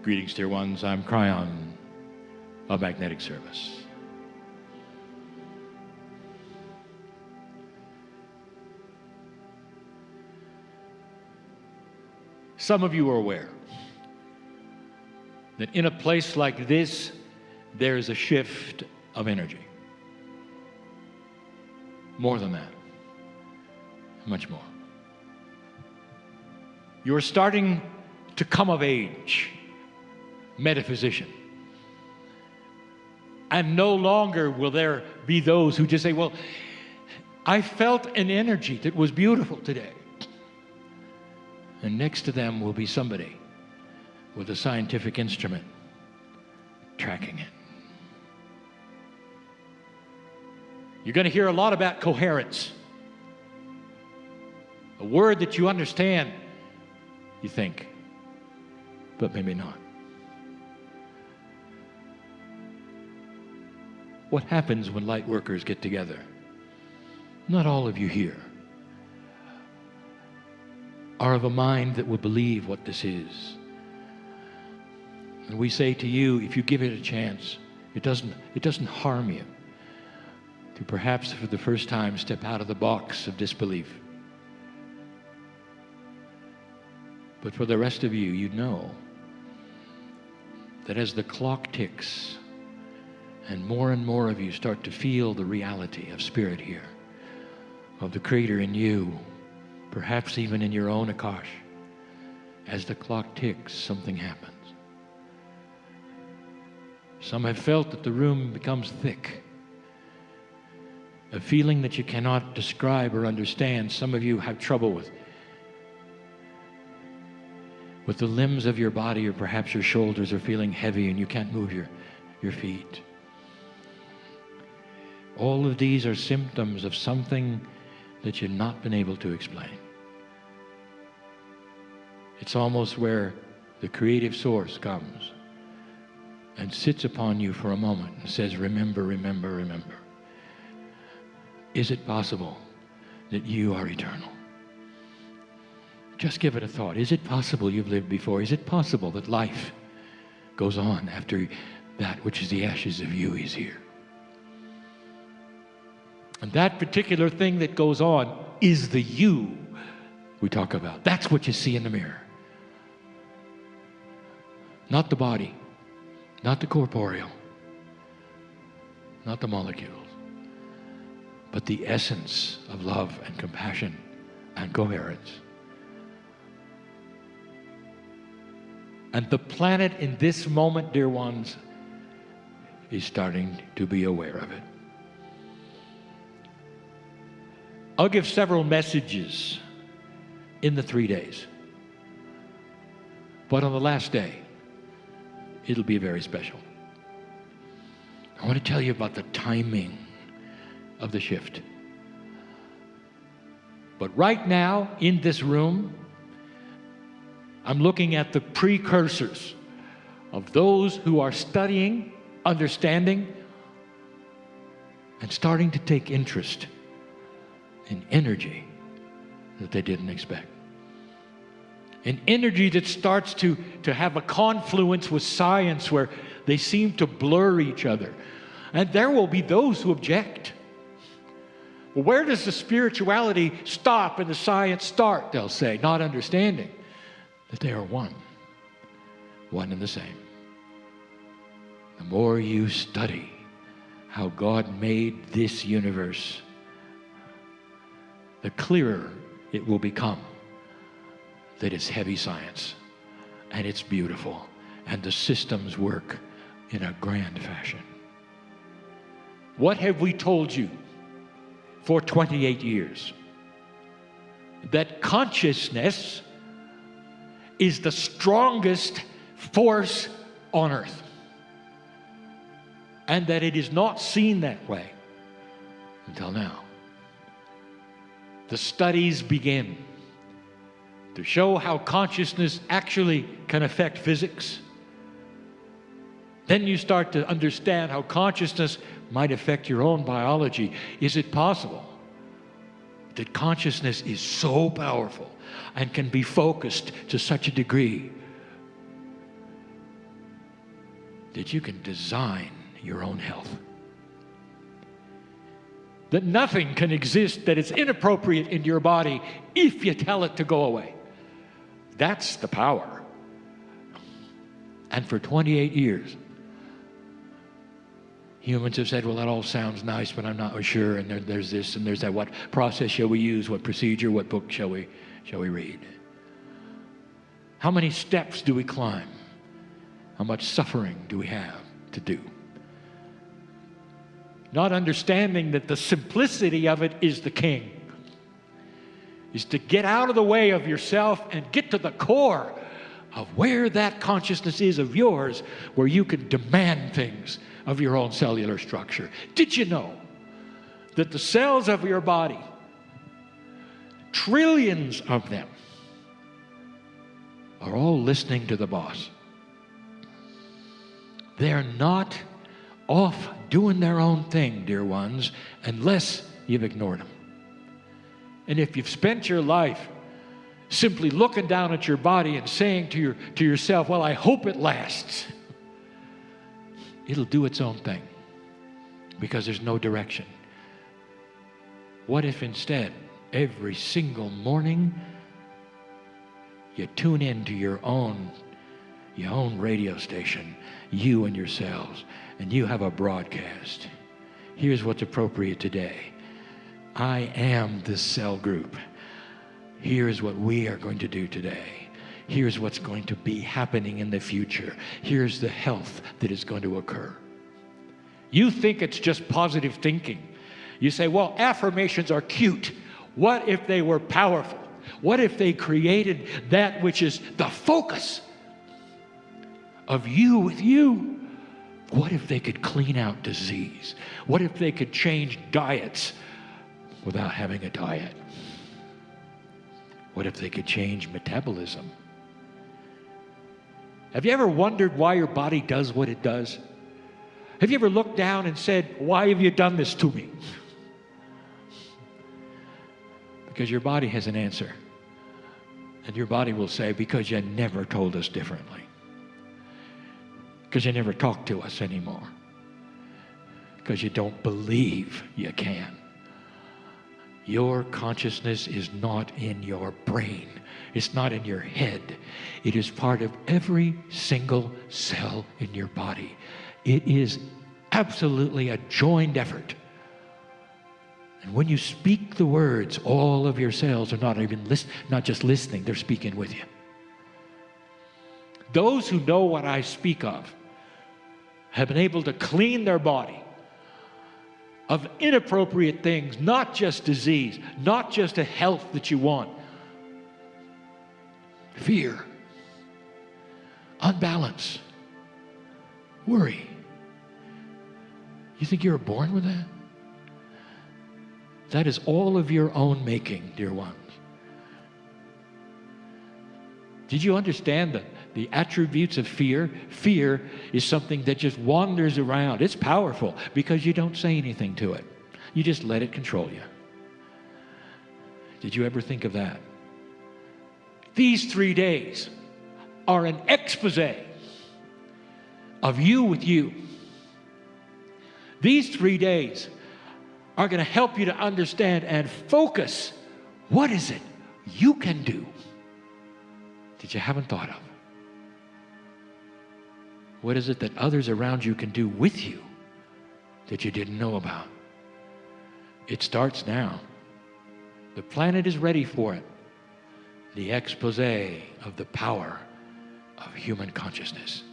Greetings, dear ones. I'm Kryon of Magnetic Service. Some of you are aware that in a place like this, there is a shift of energy. More than that, much more. You're starting to come of age, metaphysician. And no longer will there be those who just say, well, I felt an energy that was beautiful today. And next to them will be somebody with a scientific instrument tracking it. You're going to hear a lot about coherence. A word that you understand, you think, but maybe not. What happens when light workers get together? Not all of you here are of a mind that will believe what this is. And we say to you, if you give it a chance, it doesn't harm you to perhaps for the first time step out of the box of disbelief. But for the rest of you, you know that as the clock ticks and more of you start to feel the reality of spirit here, of the Creator in you, perhaps even in your own Akash, as the clock ticks, something happens. Some have felt that the room becomes thick, a feeling that you cannot describe or understand. Some of you have trouble with the limbs of your body, or perhaps your shoulders are feeling heavy and you can't move your feet. All of these are symptoms of something that you've not been able to explain. It's almost where the creative source comes and sits upon you for a moment and says, remember, remember, remember. Is it possible that you are eternal? Just give it a thought. Is it possible you've lived before? Is it possible that life goes on after that which is the ashes of you is here? And that particular thing that goes on is the you we talk about. That's what you see in the mirror. Not the body, not the corporeal, not the molecules, but the essence of love and compassion and coherence. And the planet in this moment, dear ones, is starting to be aware of it. I'll give several messages in the 3 days. But on the last day, it'll be very special. I want to tell you about the timing of the shift. But right now, in this room, I'm looking at the precursors of those who are studying, understanding, and starting to take interest in energy that they didn't expect. An energy that starts to have a confluence with science where they seem to blur each other. And there will be those who object. Well, where does the spirituality stop and the science start, they'll say, not understanding that they are one and the same. The more you study how God made this universe, the clearer it will become that it's heavy science and it's beautiful and the systems work in a grand fashion. What have we told you for 28 years? That consciousness is the strongest force on earth, and that it is not seen that way until now. The studies begin to show how consciousness actually can affect physics. Then you start to understand how consciousness might affect your own biology. Is it possible that consciousness is so powerful and can be focused to such a degree that you can design your own health. That nothing can exist that is inappropriate in your body if you tell it to go away. That's the power. And for 28 years, humans have said, well, that all sounds nice, but I'm not sure, and there's this and there's that. What process shall we use? What procedure? What book shall we read? How many steps do we climb? How much suffering do we have to do? Not understanding that the simplicity of it is the king. Is to get out of the way of yourself and get to the core of where that consciousness is of yours, where you can demand things of your own cellular structure. Did you know that the cells of your body, trillions of them, are all listening to the boss? They're not off doing their own thing, dear ones, unless you've ignored them. And if you've spent your life simply looking down at your body and saying to yourself, well, I hope it lasts, it'll do its own thing because there's no direction. What if instead, every single morning, you tune into your own radio station, you and your cells, and you have a broadcast. Here's what's appropriate today. I am this cell group. Here's what we are going to do today. Here's what's going to be happening in the future. Here's the health that is going to occur. You think it's just positive thinking. You say, well, affirmations are cute. What if they were powerful? What if they created that which is the focus of you with you? What if they could clean out disease? What if they could change diets without having a diet? What if they could change metabolism? Have you ever wondered why your body does what it does? Have you ever looked down and said, why have you done this to me? Because your body has an answer. And your body will say, because you never told us differently. Because you never talk to us anymore. Because you don't believe you can. Your consciousness is not in your brain. It's not in your head. It is part of every single cell in your body. It is absolutely a joined effort. And when you speak the words, all of your cells are not just listening, they're speaking with you. Those who know what I speak of have been able to clean their body of inappropriate things, not just disease, not just a health that you want. Fear, unbalance, worry. You think you were born with that? That is all of your own making, dear ones. Did you understand the attributes of fear? Fear is something that just wanders around. It's powerful because you don't say anything to it. You just let it control you. Did you ever think of that? These 3 days are an expose of you with you. These 3 days are going to help you to understand and focus what is it you can do that you haven't thought of. What is it that others around you can do with you that you didn't know about? It starts now. The planet is ready for it. The expose of the power of human consciousness.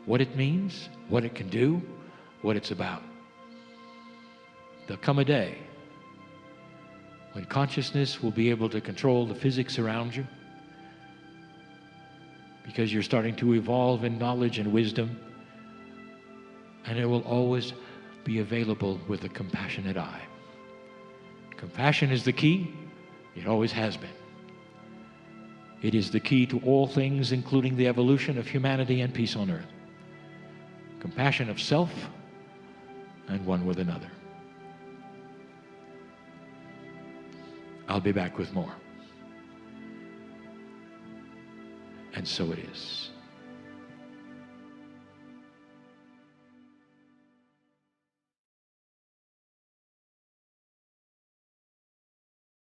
What it means, what it can do, what it's about. There'll come a day when consciousness will be able to control the physics around you, because you're starting to evolve in knowledge and wisdom, and it will always be available with a compassionate eye. Compassion is the key. It always has been. It is the key to all things, including the evolution of humanity and peace on earth. Compassion of self and one with another. I'll be back with more. And so it is.